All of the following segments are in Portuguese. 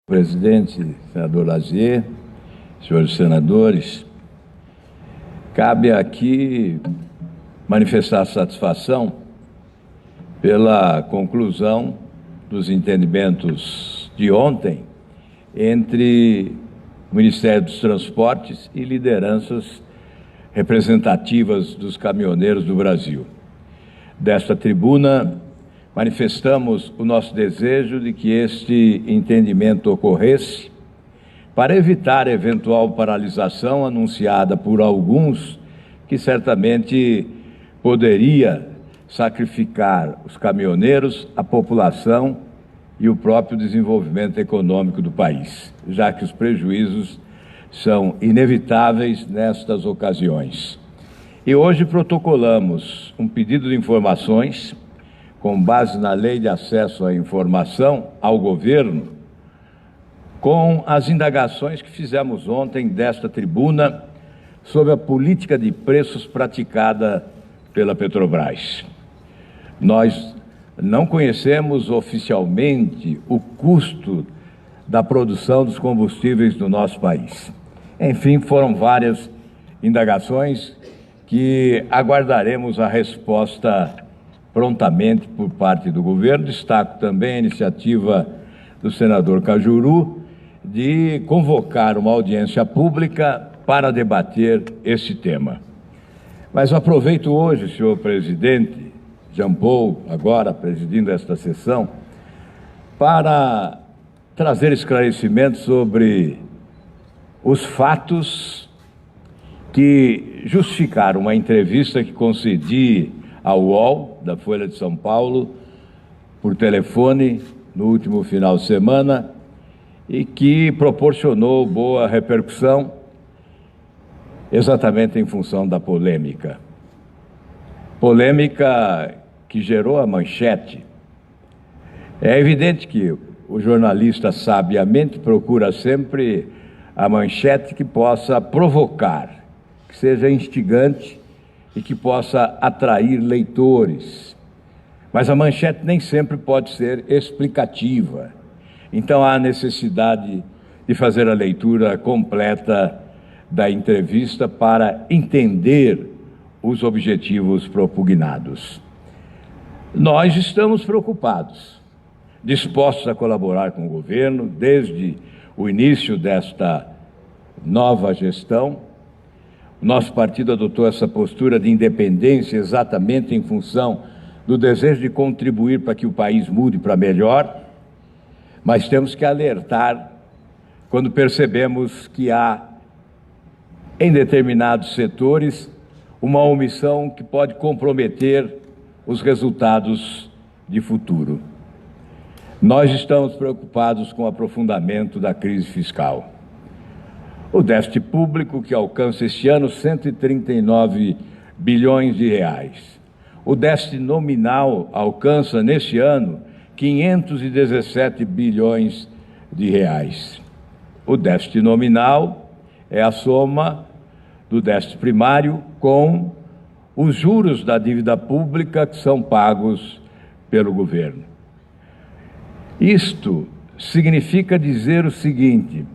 Presidente, senador Lazier, senhores senadores, cabe aqui manifestar satisfação pela conclusão dos entendimentos de ontem entre o Ministério dos Transportes e lideranças representativas dos caminhoneiros do Brasil. Desta tribuna, manifestamos o nosso desejo de que este entendimento ocorresse para evitar eventual paralisação anunciada por alguns que certamente poderia sacrificar os caminhoneiros, a população e o próprio desenvolvimento econômico do país, já que os prejuízos são inevitáveis nestas ocasiões. E hoje protocolamos um pedido de informações com base na Lei de Acesso à Informação ao Governo, com as indagações que fizemos ontem desta tribuna sobre a política de preços praticada pela Petrobras. Nós não conhecemos oficialmente o custo da produção dos combustíveis do nosso país. Enfim, foram várias indagações que aguardaremos a resposta prontamente por parte do governo. Destaco também a iniciativa do senador Cajuru de convocar uma audiência pública para debater esse tema. Mas aproveito hoje, senhor presidente, Jean Paul, agora presidindo esta sessão, para trazer esclarecimentos sobre os fatos que justificaram uma entrevista que concedi ao UOL, da Folha de São Paulo, por telefone, no último final de semana, e que proporcionou boa repercussão, exatamente em função da polêmica. Polêmica que gerou a manchete. É evidente que o jornalista sabiamente procura sempre a manchete que possa provocar, que seja instigante e que possa atrair leitores. Mas a manchete nem sempre pode ser explicativa. Então há necessidade de fazer a leitura completa da entrevista para entender os objetivos propugnados. Nós estamos preocupados, dispostos a colaborar com o governo desde o início desta nova gestão. Nosso partido adotou essa postura de independência exatamente em função do desejo de contribuir para que o país mude para melhor, mas temos que alertar quando percebemos que há, em determinados setores, uma omissão que pode comprometer os resultados de futuro. Nós estamos preocupados com o aprofundamento da crise fiscal. O déficit público, que alcança este ano 139 bilhões de reais. O déficit nominal alcança, neste ano, 517 bilhões de reais. O déficit nominal é a soma do déficit primário com os juros da dívida pública que são pagos pelo governo. Isto significa dizer o seguinte: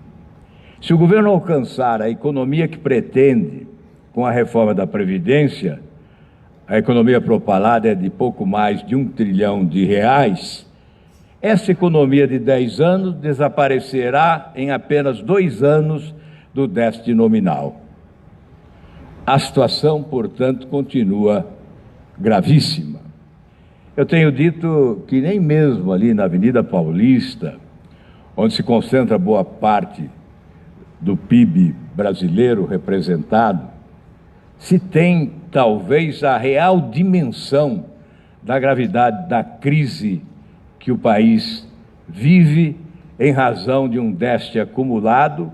se o governo alcançar a economia que pretende com a reforma da Previdência, a economia propalada é de pouco mais de 1 trilhão de reais, essa economia de 10 anos desaparecerá em apenas 2 anos do déficit nominal. A situação, portanto, continua gravíssima. Eu tenho dito que nem mesmo ali na Avenida Paulista, onde se concentra boa parte do PIB brasileiro representado, se tem talvez a real dimensão da gravidade da crise que o país vive em razão de um déficit acumulado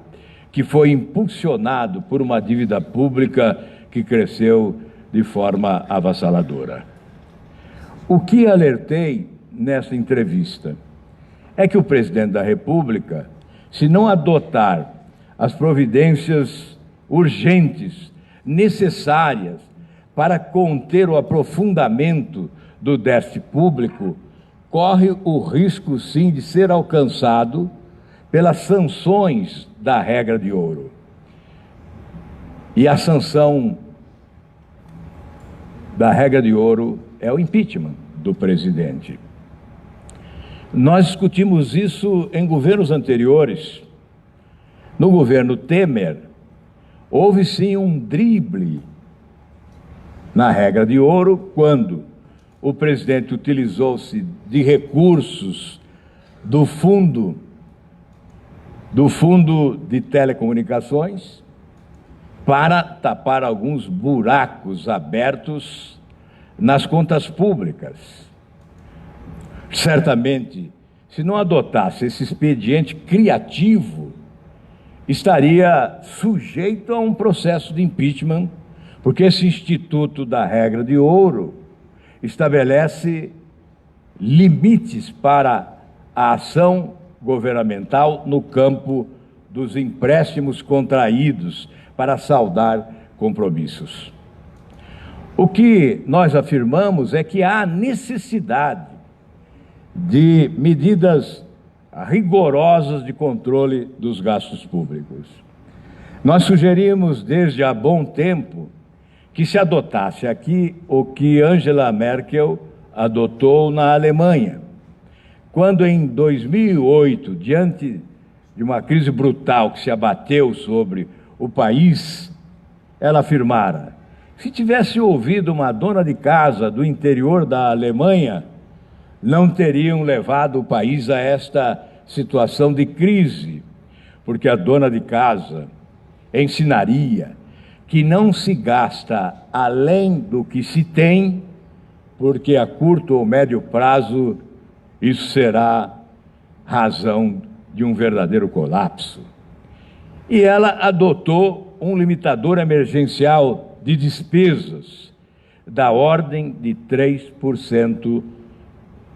que foi impulsionado por uma dívida pública que cresceu de forma avassaladora. O que alertei nessa entrevista é que o presidente da República, se não adotar as providências urgentes, necessárias para conter o aprofundamento do déficit público, corre o risco, sim, de ser alcançado pelas sanções da regra de ouro. E a sanção da regra de ouro é o impeachment do presidente. Nós discutimos isso em governos anteriores. No governo Temer, houve sim um drible na regra de ouro, quando o presidente utilizou-se de recursos do fundo de telecomunicações para tapar alguns buracos abertos nas contas públicas. Certamente, se não adotasse esse expediente criativo, estaria sujeito a um processo de impeachment, porque esse Instituto da Regra de Ouro estabelece limites para a ação governamental no campo dos empréstimos contraídos para saldar compromissos. O que nós afirmamos é que há necessidade de medidas rigorosas de controle dos gastos públicos. Nós sugerimos desde há bom tempo que se adotasse aqui o que Angela Merkel adotou na Alemanha, quando em 2008, diante de uma crise brutal que se abateu sobre o país, ela afirmara: se tivesse ouvido uma dona de casa do interior da Alemanha, não teriam levado o país a esta situação de crise, porque a dona de casa ensinaria que não se gasta além do que se tem, porque a curto ou médio prazo isso será razão de um verdadeiro colapso. E ela adotou um limitador emergencial de despesas da ordem de 3%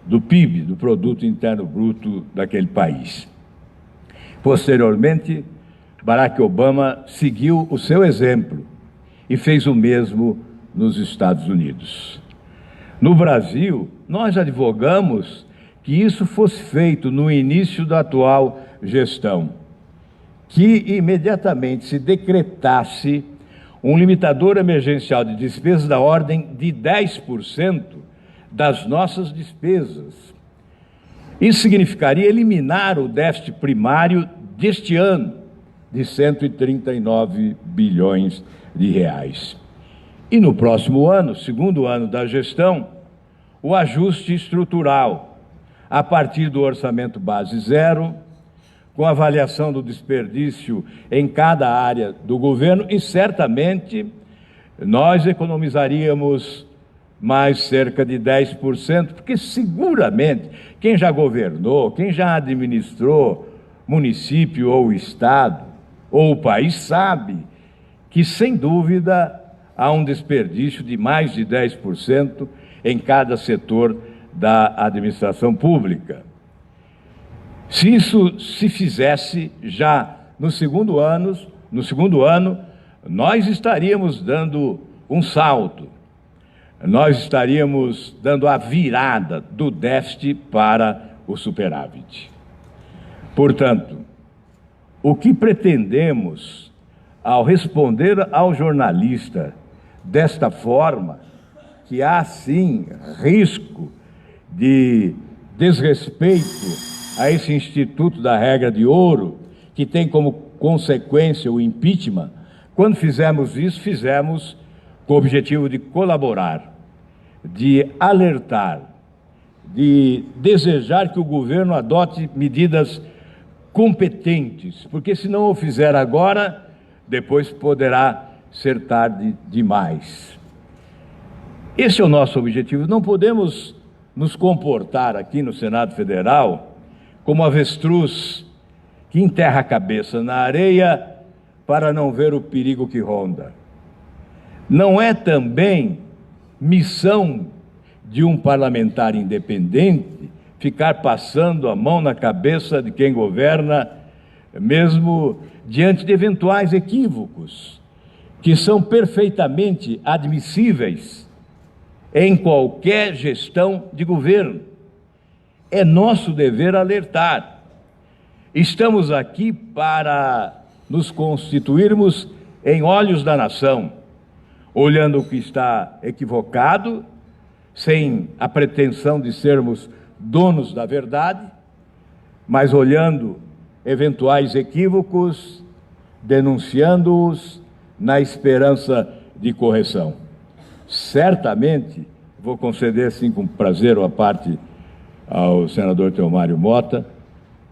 do PIB, do Produto Interno Bruto daquele país. Posteriormente, Barack Obama seguiu o seu exemplo e fez o mesmo nos Estados Unidos. No Brasil, nós advogamos que isso fosse feito no início da atual gestão, que imediatamente se decretasse um limitador emergencial de despesas da ordem de 10% das nossas despesas. Isso significaria eliminar o déficit primário deste ano, de 139 bilhões de reais. E no próximo ano, segundo ano da gestão, o ajuste estrutural, a partir do orçamento base zero, com avaliação do desperdício em cada área do governo, e certamente nós economizaríamos mais cerca de 10%, porque seguramente quem já governou, quem já administrou município ou estado, ou o país, sabe que, sem dúvida, há um desperdício de mais de 10% em cada setor da administração pública. Se isso se fizesse já no segundo ano, nós estaríamos dando um salto, nós estaríamos dando a virada do déficit para o superávit. Portanto, o que pretendemos ao responder ao jornalista desta forma, que há sim risco de desrespeito a esse Instituto da Regra de Ouro, que tem como consequência o impeachment, quando fizemos isso, fizemos com o objetivo de colaborar, de alertar, de desejar que o governo adote medidas competentes, porque se não o fizer agora, depois poderá ser tarde demais. Esse é o nosso objetivo. Não podemos nos comportar aqui no Senado Federal como avestruz que enterra a cabeça na areia para não ver o perigo que ronda. Não é também missão de um parlamentar independente ficar passando a mão na cabeça de quem governa, mesmo diante de eventuais equívocos, que são perfeitamente admissíveis em qualquer gestão de governo. É nosso dever alertar. Estamos aqui para nos constituirmos em olhos da nação, olhando o que está equivocado, sem a pretensão de sermos donos da verdade, mas olhando eventuais equívocos, denunciando-os na esperança de correção. Certamente, vou conceder assim com prazer a parte ao senador Theomário Mota,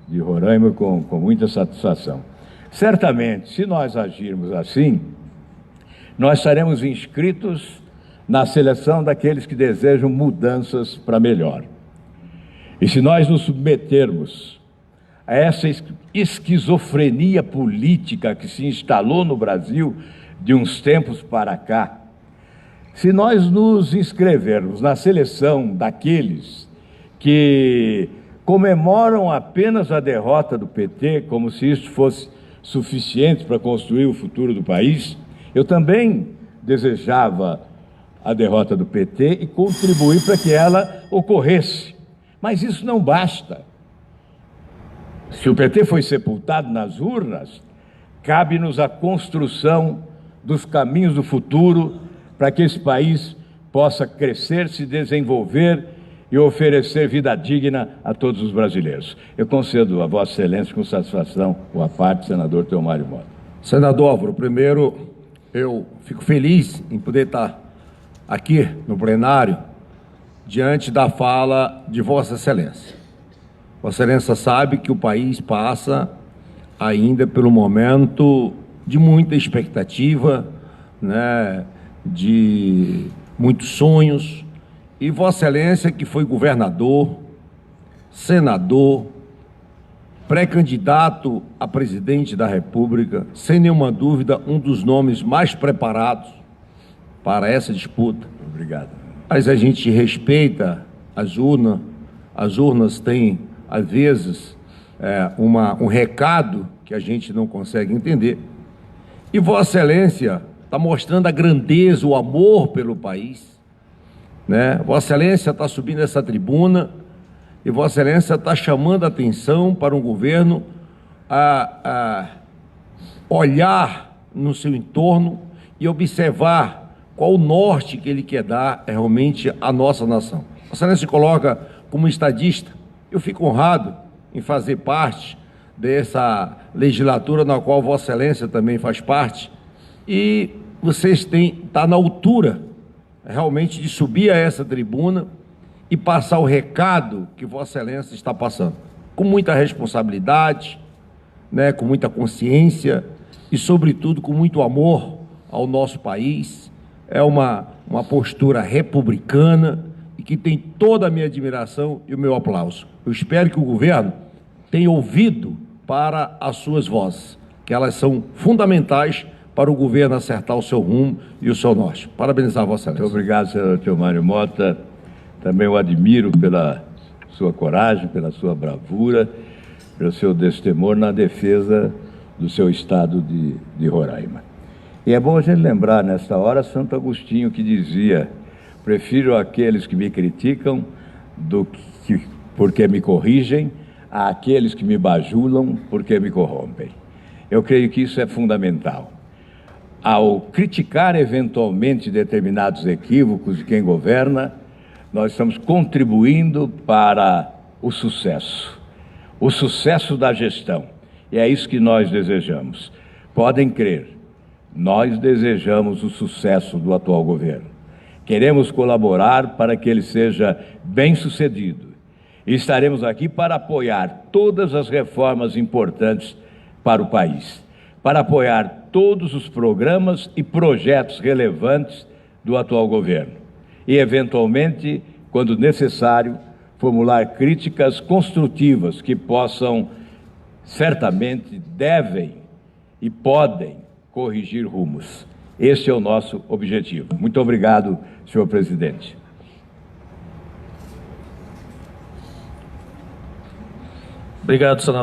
de Roraima, com muita satisfação. Certamente, se nós agirmos assim, nós estaremos inscritos na seleção daqueles que desejam mudanças para melhor. E se nós nos submetermos a essa esquizofrenia política que se instalou no Brasil de uns tempos para cá, se nós nos inscrevermos na seleção daqueles que comemoram apenas a derrota do PT, como se isso fosse suficiente para construir o futuro do país, eu também desejava a derrota do PT e contribuir para que ela ocorresse. Mas isso não basta. Se o PT foi sepultado nas urnas, cabe-nos a construção dos caminhos do futuro para que esse país possa crescer, se desenvolver e oferecer vida digna a todos os brasileiros. Eu concedo a Vossa Excelência com satisfação a parte, senador Theomário Mota. Senador Álvaro, primeiro eu fico feliz em poder estar aqui no plenário diante da fala de Vossa Excelência. Vossa Excelência sabe que o país passa ainda pelo momento de muita expectativa, né, de muitos sonhos, e Vossa Excelência, que foi governador, senador, pré-candidato a presidente da República, sem nenhuma dúvida, um dos nomes mais preparados para essa disputa. Obrigado. Mas a gente respeita as urnas têm, às vezes, um recado que a gente não consegue entender. E Vossa Excelência está mostrando a grandeza, o amor pelo país, né? Vossa Excelência está subindo essa tribuna e Vossa Excelência está chamando a atenção para um governo a olhar no seu entorno e observar qual o norte que ele quer dar realmente à nossa nação. Vossa Excelência se coloca como estadista. Eu fico honrado em fazer parte dessa legislatura na qual Vossa Excelência também faz parte, e vocês estão na altura realmente de subir a essa tribuna e passar o recado que Vossa Excelência está passando, com muita responsabilidade, né, com muita consciência e, sobretudo, com muito amor ao nosso país. É uma postura republicana e que tem toda a minha admiração e o meu aplauso. Eu espero que o governo tenha ouvido para as suas vozes, que elas são fundamentais para o governo acertar o seu rumo e o seu norte. Parabenizar a Vossa Excelência. Muito obrigado, senador Theomário Mota. Também o admiro pela sua coragem, pela sua bravura, pelo seu destemor na defesa do seu estado de Roraima. E é bom a gente lembrar, nesta hora, Santo Agostinho, que dizia: prefiro aqueles que me criticam porque me corrigem, àqueles que me bajulam porque me corrompem. Eu creio que isso é fundamental. Ao criticar eventualmente determinados equívocos de quem governa, nós estamos contribuindo para o sucesso da gestão. E é isso que nós desejamos. Podem crer, nós desejamos o sucesso do atual governo. Queremos colaborar para que ele seja bem-sucedido. E estaremos aqui para apoiar todas as reformas importantes para o país, para apoiar todos os programas e projetos relevantes do atual governo. E, eventualmente, quando necessário, formular críticas construtivas que possam, certamente, devem e podem corrigir rumos. Esse é o nosso objetivo. Muito obrigado, senhor presidente. Obrigado, senador.